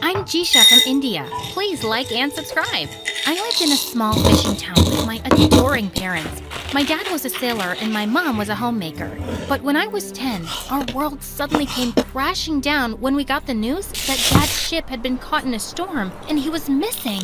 I'm Jisha from India. Please like and subscribe. I lived in a small fishing town with my adoring parents. My dad was a sailor and my mom was a homemaker. But when I was 10, our world suddenly came crashing down when we got the news that Dad's ship had been caught in a storm and he was missing.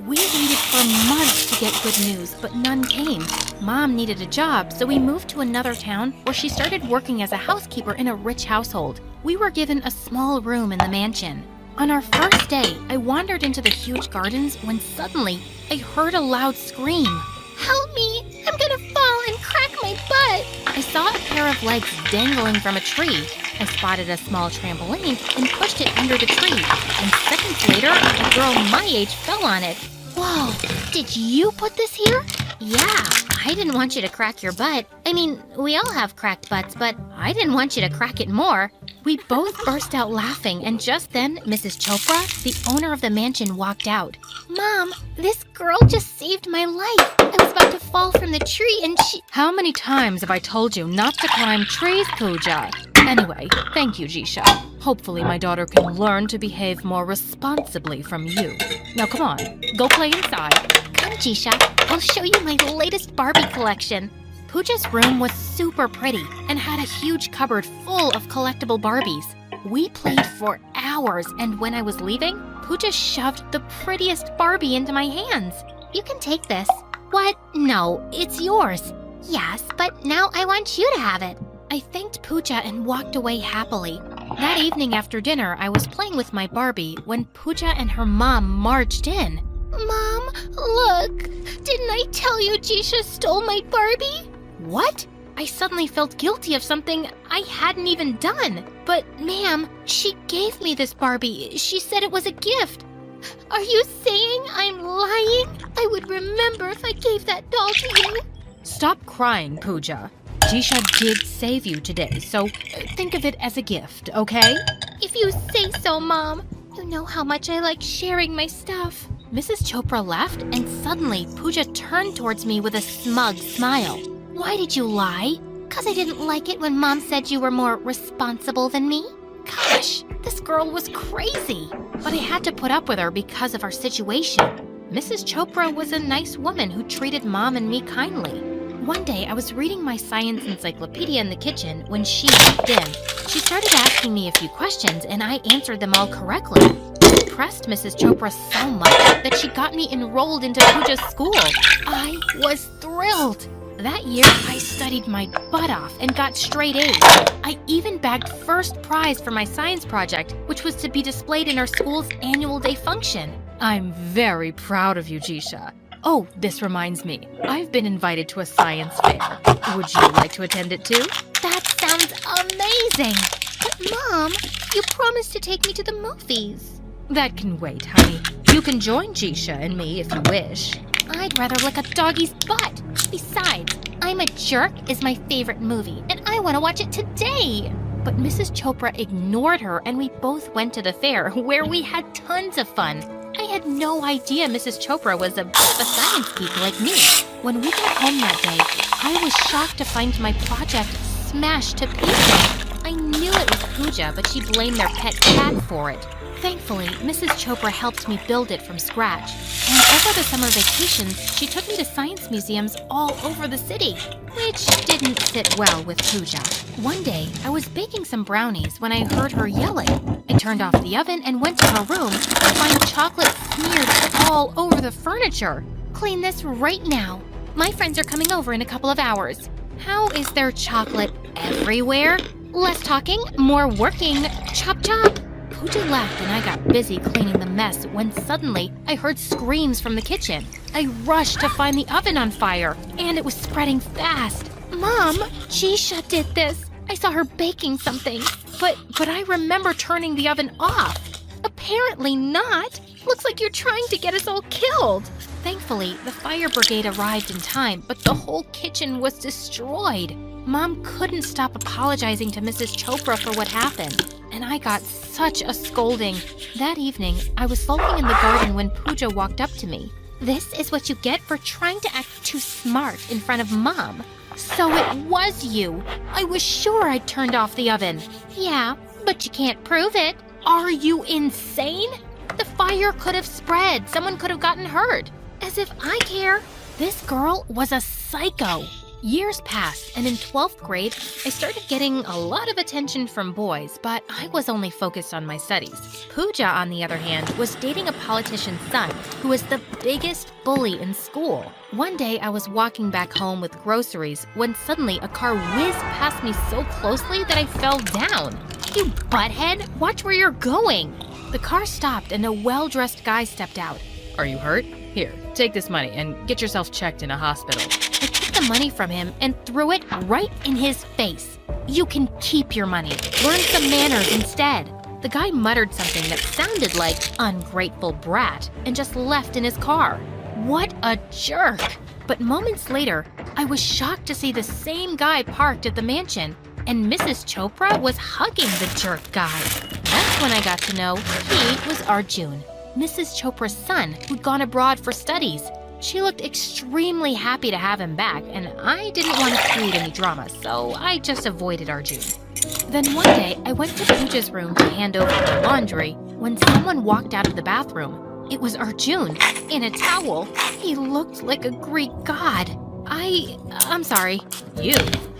We waited for months to get good news, but none came. Mom needed a job, so we moved to another town where she started working as a housekeeper in a rich household. We were given a small room in the mansion. On our first day, I wandered into the huge gardens when suddenly I heard a loud scream. "Help me! I'm gonna fall and crack my butt!" I saw a pair of legs dangling from a tree. I spotted a small trampoline and pushed it under the tree. And seconds later, a girl my age fell on it. Whoa, did you put this here? Yeah, I didn't want you to crack your butt. I mean, we all have cracked butts, but I didn't want you to crack it more. We both burst out laughing, and just then, Mrs. Chopra, the owner of the mansion, walked out. Mom, this girl just saved my life. I was about to fall from the tree and she— How many times have I told you not to climb trees, Pooja? Anyway, thank you, Jisha. Hopefully my daughter can learn to behave more responsibly from you. Now come on, go play inside. Come, Jisha, I'll show you my latest Barbie collection. Pooja's room was super pretty and had a huge cupboard full of collectible Barbies. We played for hours, and when I was leaving, Pooja shoved the prettiest Barbie into my hands. You can take this. What? No, it's yours. Yes, but now I want you to have it. I thanked Pooja and walked away happily. That evening after dinner, I was playing with my Barbie when Pooja and her mom marched in. Mom, look! Didn't I tell you Jisha stole my Barbie? What? I suddenly felt guilty of something I hadn't even done. But, ma'am, she gave me this Barbie. She said it was a gift. Are you saying I'm lying? I would remember if I gave that doll to you. Stop crying, Pooja. Jisha did save you today, so think of it as a gift, okay? If you say so, Mom. You know how much I like sharing my stuff. Mrs. Chopra left, and suddenly Pooja turned towards me with a smug smile. Why did you lie? 'Cause I didn't like it when Mom said you were more responsible than me? Gosh, this girl was crazy. But I had to put up with her because of our situation. Mrs. Chopra was a nice woman who treated Mom and me kindly. One day, I was reading my science encyclopedia in the kitchen when she walked in. She started asking me a few questions, and I answered them all correctly. It impressed Mrs. Chopra so much that she got me enrolled into Pooja's school. I was thrilled. That year, I studied my butt off and got straight A's. I even bagged first prize for my science project, which was to be displayed in our school's annual day function. I'm very proud of you, Jisha. Oh, this reminds me. I've been invited to a science fair. Would you like to attend it too? That sounds amazing! But Mom, you promised to take me to the movies. That can wait, honey. You can join Jisha and me if you wish. I'd rather lick a doggy's butt. Besides, I'm a Jerk is my favorite movie, and I want to watch it today. But Mrs. Chopra ignored her, and we both went to the fair, where we had tons of fun. I had no idea Mrs. Chopra was a bit of a science geek like me. When we got home that day, I was shocked to find my project smashed to pieces. I knew it was Pooja, but she blamed their pet cat for it. Thankfully, Mrs. Chopra helped me build it from scratch. And over the summer vacations, she took me to science museums all over the city, which didn't sit well with Pooja. One day, I was baking some brownies when I heard her yelling. I turned off the oven and went to her room to find chocolate smeared all over the furniture. Clean this right now. My friends are coming over in a couple of hours. How is there chocolate everywhere? Less talking, more working. Chop chop. Pooja left and I got busy cleaning the mess when suddenly I heard screams from the kitchen. I rushed to find the oven on fire, and it was spreading fast. Mom, Jisha did this. I saw her baking something, but I remember turning the oven off. Apparently not. Looks like you're trying to get us all killed. Thankfully, the fire brigade arrived in time, but the whole kitchen was destroyed. Mom couldn't stop apologizing to Mrs. Chopra for what happened, and I got such a scolding. That evening, I was sulking in the garden when Pooja walked up to me. This is what you get for trying to act too smart in front of Mom. So it was you. I was sure I'd turned off the oven. Yeah, but you can't prove it. Are you insane? fire could have spread. Someone could have gotten hurt. As if I care. This girl was a psycho. Years passed, and in 12th grade, I started getting a lot of attention from boys, but I was only focused on my studies. Pooja, on the other hand, was dating a politician's son, who was the biggest bully in school. One day, I was walking back home with groceries when suddenly a car whizzed past me so closely that I fell down. You butthead, watch where you're going. The car stopped and a well-dressed guy stepped out. Are you hurt? Here, take this money and get yourself checked in a hospital. I took the money from him and threw it right in his face. You can keep your money. Learn some manners instead. The guy muttered something that sounded like ungrateful brat and just left in his car. What a jerk! But moments later, I was shocked to see the same guy parked at the mansion, and Mrs. Chopra was hugging the jerk guy. That's when I got to know he was Arjun, Mrs. Chopra's son, who'd gone abroad for studies. She looked extremely happy to have him back, and I didn't want to create any drama, so I just avoided Arjun. Then one day, I went to Pooja's room to hand over the laundry when someone walked out of the bathroom. It was Arjun, in a towel. He looked like a Greek god. I'm sorry. You?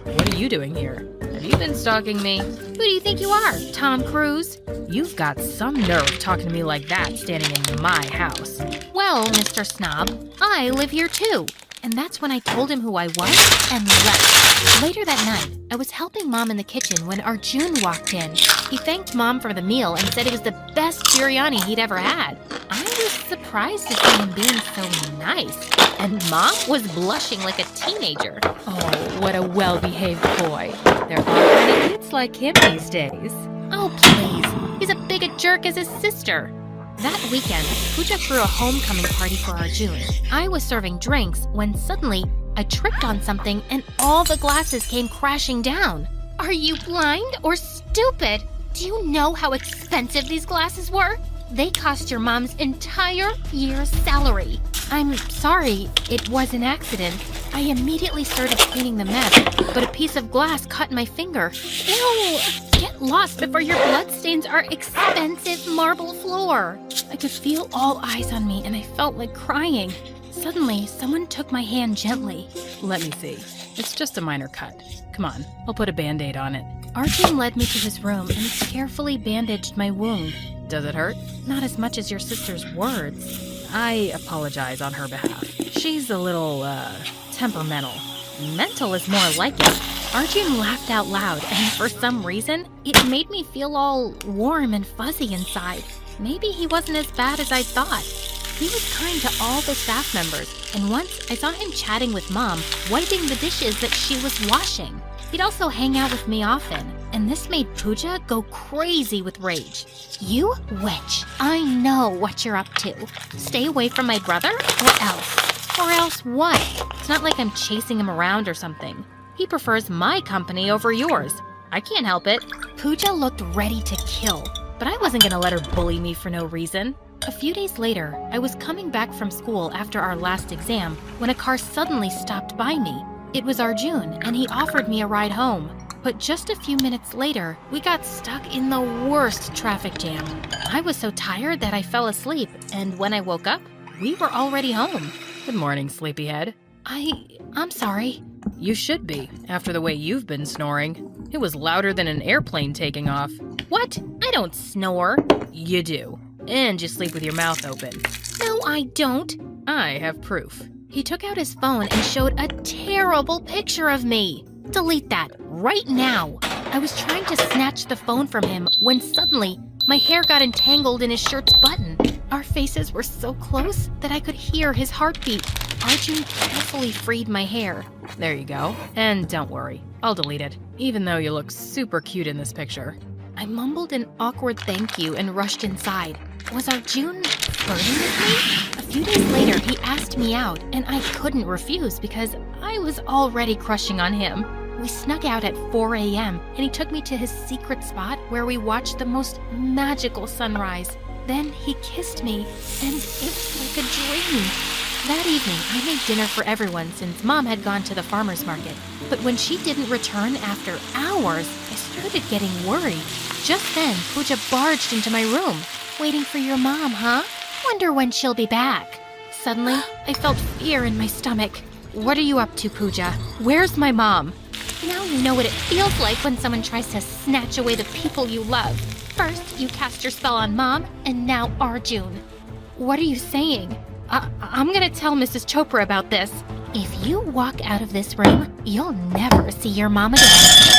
What are you doing here? Have you been stalking me? Who do you think you are, Tom Cruise? You've got some nerve talking to me like that standing in my house. Well, Mr. Snob, I live here too. And that's when I told him who I was and left. Later that night, I was helping Mom in the kitchen when Arjun walked in. He thanked Mom for the meal and said it was the best biryani he'd ever had. I was surprised to see him being so nice. And Mom was blushing like a teenager. Oh, what a well-behaved boy. There aren't many kids like him these days. Oh, please. He's as big a jerk as his sister. That weekend, Pooja threw a homecoming party for Arjun. I was serving drinks when suddenly I tripped on something and all the glasses came crashing down. Are you blind or stupid? Do you know how expensive these glasses were? They cost your mom's entire year's salary. I'm sorry, it was an accident. I immediately started cleaning the mess, but a piece of glass cut my finger. Ew! Get lost before your bloodstains are expensive marble floor. I could feel all eyes on me and I felt like crying. Suddenly, someone took my hand gently. Let me see. It's just a minor cut. Come on, I'll put a Band-Aid on it. Arjun led me to his room and carefully bandaged my wound. Does it hurt? Not as much as your sister's words. I apologize on her behalf. She's a little, temperamental. Mental is more like it. Arjun laughed out loud, and for some reason, it made me feel all warm and fuzzy inside. Maybe he wasn't as bad as I thought. He was kind to all the staff members, and once I saw him chatting with Mom, wiping the dishes that she was washing. He'd also hang out with me often, and this made Pooja go crazy with rage. You witch, I know what you're up to. Stay away from my brother, or else. Or else what? It's not like I'm chasing him around or something. He prefers my company over yours. I can't help it. Pooja looked ready to kill, but I wasn't gonna let her bully me for no reason. A few days later, I was coming back from school after our last exam when a car suddenly stopped by me. It was Arjun, and he offered me a ride home. But just a few minutes later, we got stuck in the worst traffic jam. I was so tired that I fell asleep, and when I woke up, we were already home. Good morning, sleepyhead. I'm sorry. You should be, after the way you've been snoring. It was louder than an airplane taking off. What? I don't snore. You do. And you sleep with your mouth open. No, I don't. I have proof. He took out his phone and showed a terrible picture of me. Delete that right now. I was trying to snatch the phone from him when suddenly my hair got entangled in his shirt's button. Our faces were so close that I could hear his heartbeat. Arjun carefully freed my hair. There you go. And don't worry, I'll delete it, even though you look super cute in this picture. I mumbled an awkward thank you and rushed inside. Was Arjun flirting with me? A few days later, he asked me out, and I couldn't refuse because I was already crushing on him. We snuck out at 4 a.m., and he took me to his secret spot where we watched the most magical sunrise. Then he kissed me, and it was like a dream. That evening, I made dinner for everyone since Mom had gone to the farmer's market. But when she didn't return after hours, I started getting worried. Just then, Pooja barged into my room. Waiting for your mom, huh? Wonder when she'll be back. Suddenly, I felt fear in my stomach. What are you up to, Pooja? Where's my mom? Now you know what it feels like when someone tries to snatch away the people you love. First, you cast your spell on Mom, and now Arjun. What are you saying? I'm gonna tell Mrs. Chopra about this. If you walk out of this room, you'll never see your mom again.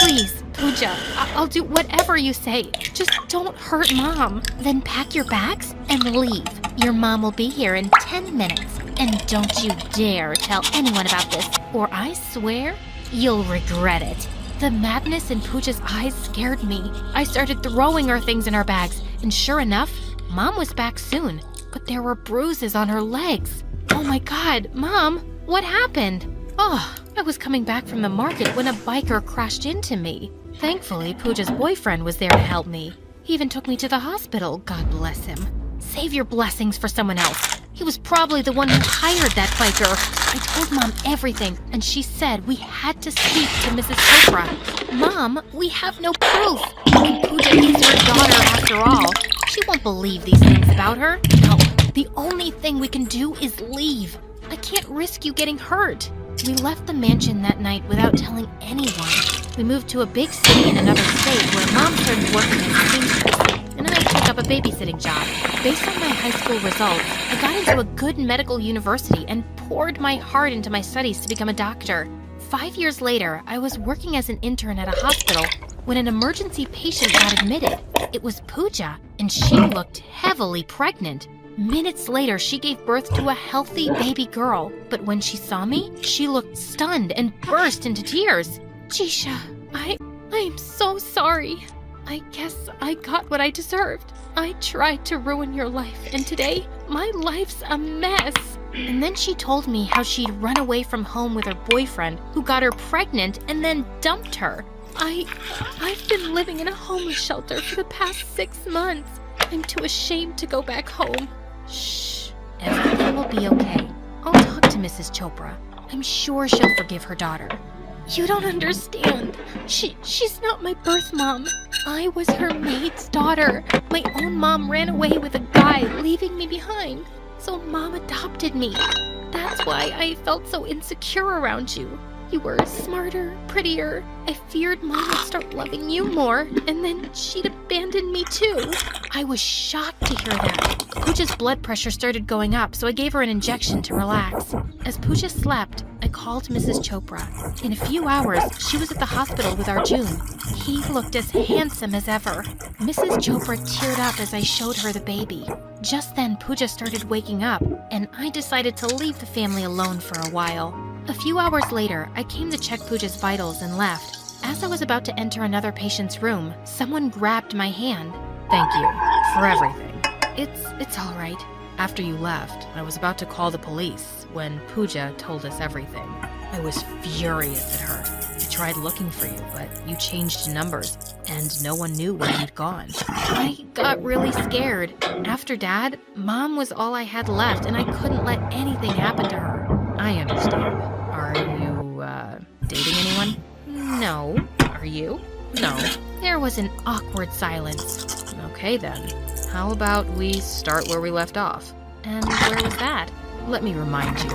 Please, Pooja, I'll do whatever you say. Just don't hurt Mom. Then pack your bags and leave. Your mom will be here in 10 minutes. And don't you dare tell anyone about this, or I swear you'll regret it. The madness in Pooja's eyes scared me. I started throwing her things in our bags, and sure enough, Mom was back soon. But there were bruises on her legs. Oh my God, Mom, what happened? Oh, I was coming back from the market when a biker crashed into me. Thankfully, Pooja's boyfriend was there to help me. He even took me to the hospital, God bless him. Save your blessings for someone else. He was probably the one who hired that biker. I told Mom everything, and she said we had to speak to Mrs. Chopra. Mom, we have no proof. And Pooja is her daughter after all. She won't believe these things about her. No, the only thing we can do is leave. I can't risk you getting hurt. We left the mansion that night without telling anyone. We moved to a big city in another state where Mom started working as a seamstress, and I took up a babysitting job. Based on my high school results, I got into a good medical university and poured my heart into my studies to become a doctor. 5 years later, I was working as an intern at a hospital when an emergency patient got admitted. It was Pooja, and she looked heavily pregnant. Minutes later, she gave birth to a healthy baby girl. But when she saw me, she looked stunned and burst into tears. Jisha, I'm so sorry. I guess I got what I deserved. I tried to ruin your life, and today, my life's a mess. And then she told me how she'd run away from home with her boyfriend, who got her pregnant and then dumped her. I've been living in a homeless shelter for the past 6 months. I'm too ashamed to go back home. Shh, everything will be okay. I'll talk to Mrs. Chopra. I'm sure she'll forgive her daughter. You don't understand. She's not my birth mom. I was her maid's daughter. My own mom ran away with a guy, leaving me behind. So Mom adopted me. That's why I felt so insecure around you. You were smarter, prettier. I feared Mom would start loving you more, and then she'd abandon me too. I was shocked to hear that. Pooja's blood pressure started going up, so I gave her an injection to relax. As Pooja slept, I called Mrs. Chopra. In a few hours, she was at the hospital with Arjun. He looked as handsome as ever. Mrs. Chopra teared up as I showed her the baby. Just then, Pooja started waking up, and I decided to leave the family alone for a while. A few hours later, I came to check Pooja's vitals and left. As I was about to enter another patient's room, someone grabbed my hand. Thank you for everything. It's all right. After you left, I was about to call the police when Pooja told us everything. I was furious at her. I tried looking for you, but you changed numbers, and no one knew where you'd gone. I got really scared. After Dad, Mom was all I had left, and I couldn't let anything happen to her. I understand. Are you, dating anyone? No. Are you? No. There was an awkward silence. Okay then. How about we start where we left off? And where was that? Let me remind you.